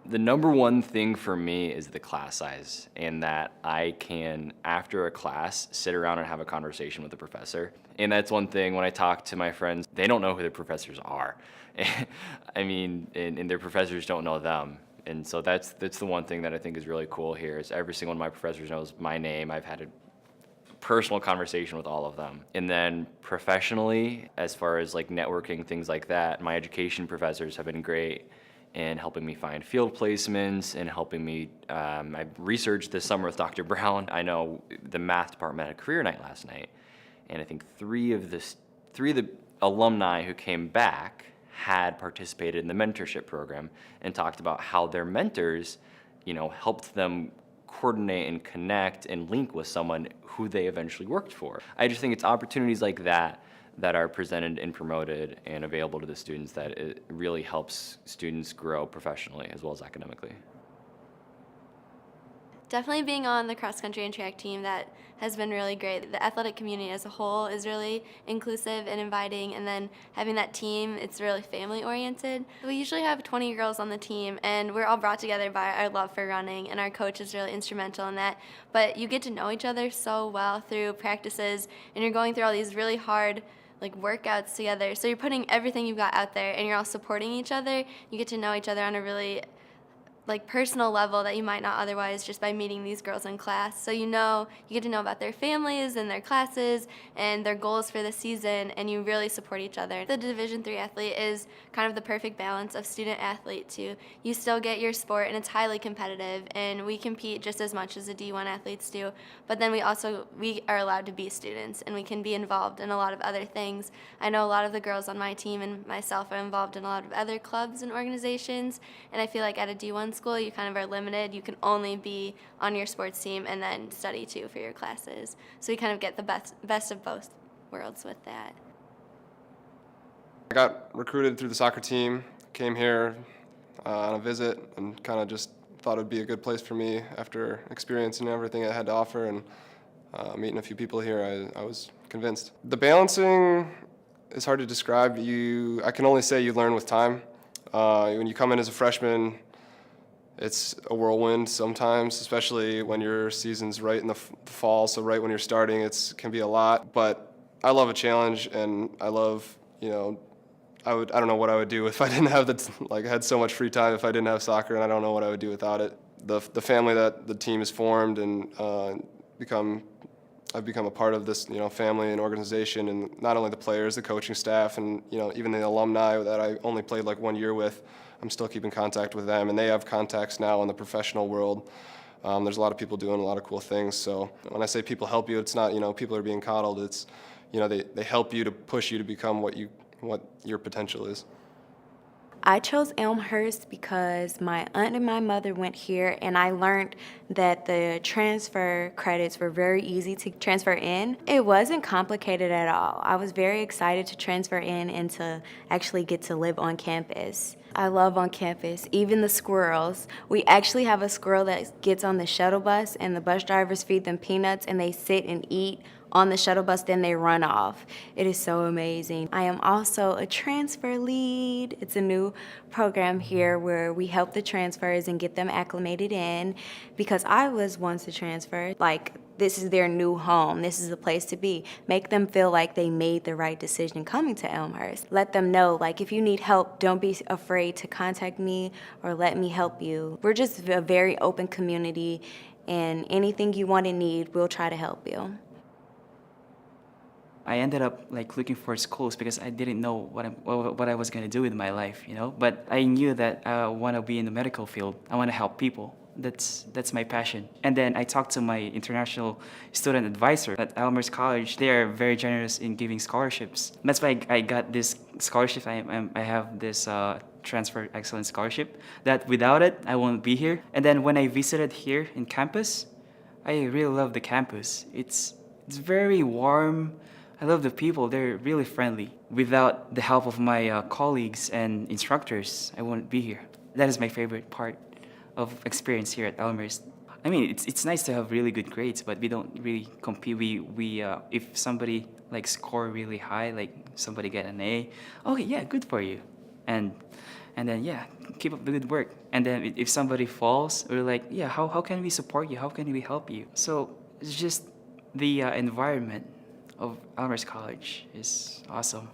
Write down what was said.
The number one thing for me is the class size, and that I can, after a class, sit around and have a conversation with the professor. And that's one thing when I talk to my friends, they don't know who their professors are. I mean, and their professors don't know them. And so that's the one thing that I think is really cool here is every single one of my professors knows my name. I've had a personal conversation with all of them. And then professionally, as far as like networking, things like that, my education professors have been great in helping me find field placements and helping me, I researched this summer with Dr. Brown. I know the math department had a career night last night, and I think three of the alumni who came back had participated in the mentorship program and talked about how their mentors, helped them coordinate and connect and link with someone who they eventually worked for. I just think it's opportunities like that that are presented and promoted and available to the students that it really helps students grow professionally as well as academically. Definitely being on the cross country and track team, that has been really great. The athletic community as a whole is really inclusive and inviting, and then having that team, it's really family oriented. We usually have 20 girls on the team, and we're all brought together by our love for running, and our coach is really instrumental in that. But you get to know each other so well through practices, and you're going through all these really hard workouts together. So you're putting everything you've got out there, and you're all supporting each other. You get to know each other on a really personal level that you might not otherwise just by meeting these girls in class. So you get to know about their families and their classes and their goals for the season, and you really support each other. The Division III athlete is kind of the perfect balance of student athlete too. You still get your sport, and it's highly competitive, and we compete just as much as the D1 athletes do, but then we are allowed to be students, and we can be involved in a lot of other things. I know a lot of the girls on my team and myself are involved in a lot of other clubs and organizations, and I feel like at a D1 school, you kind of are limited. You can only be on your sports team and then study too for your classes. So you kind of get the best of both worlds with that. I got recruited through the soccer team, came here on a visit, and kind of just thought it would be a good place for me after experiencing everything it had to offer, and meeting a few people here, I was convinced. The balancing is hard to describe. I can only say you learn with time. When you come in as a freshman, it's a whirlwind sometimes, especially when your season's right in the fall, so right when you're starting, it can be a lot. But I love a challenge, and I love, I don't know what I would do if I didn't have I had so much free time if I didn't have soccer, and I don't know what I would do without it. The family that the team has formed, and I've become a part of this, family and organization, and not only the players, the coaching staff, and, even the alumni that I only played 1 year with. I'm still keeping contact with them, and they have contacts now in the professional world. There's a lot of people doing a lot of cool things. So when I say people help you, it's not, people are being coddled. It's, they help you to push you to become what your potential is. I chose Elmhurst because my aunt and my mother went here, and I learned that the transfer credits were very easy to transfer in. It wasn't complicated at all. I was very excited to transfer in and to actually get to live on campus. I love on campus, even the squirrels. We actually have a squirrel that gets on the shuttle bus, and the bus drivers feed them peanuts, and they sit and eat on the shuttle bus, then they run off. It is so amazing. I am also a transfer lead. It's a new program here where we help the transfers and get them acclimated in, because I was once a transfer. This is their new home. This is the place to be. Make them feel like they made the right decision coming to Elmhurst. Let them know, if you need help, don't be afraid to contact me or let me help you. We're just a very open community, and anything you want and need, we'll try to help you. I ended up looking for schools because I didn't know what I was going to do with my life, But I knew that I want to be in the medical field. I want to help people. That's my passion. And then I talked to my international student advisor at Elmhurst College. They are very generous in giving scholarships. That's why I got this scholarship. I have this transfer excellence scholarship. That without it, I won't be here. And then when I visited here in campus, I really love the campus. It's very warm. I love the people. They're really friendly. Without the help of my colleagues and instructors, I wouldn't be here. That is my favorite part of experience here at Elmhurst. I mean, it's nice to have really good grades, but we don't really compete. We if somebody score really high, somebody get an A, okay, yeah, good for you, and then keep up the good work. And then if somebody falls, we're like, yeah, how can we support you? How can we help you? So it's just the environment of Elmhurst College is awesome.